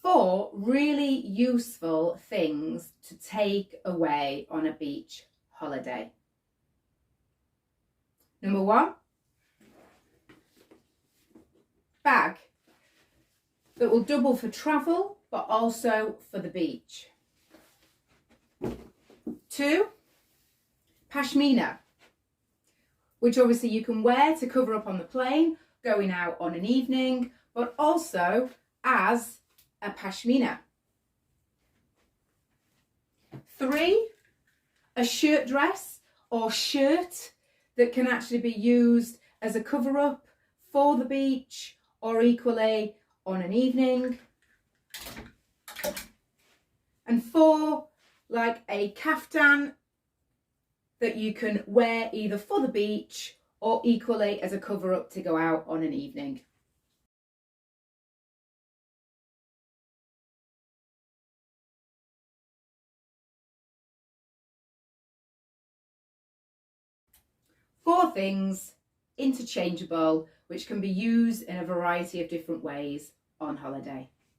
4 really useful things to take away on a beach holiday. Number 1, bag that will double for travel but also for the beach. 2, pashmina, which obviously you can wear to cover up on the plane going out on an evening, but also as a pashmina. 3, a shirt dress or shirt that can actually be used as a cover up for the beach or equally on an evening. And 4, like a kaftan that you can wear either for the beach or equally as a cover up to go out on an evening. Four things, interchangeable, which can be used in a variety of different ways on holiday.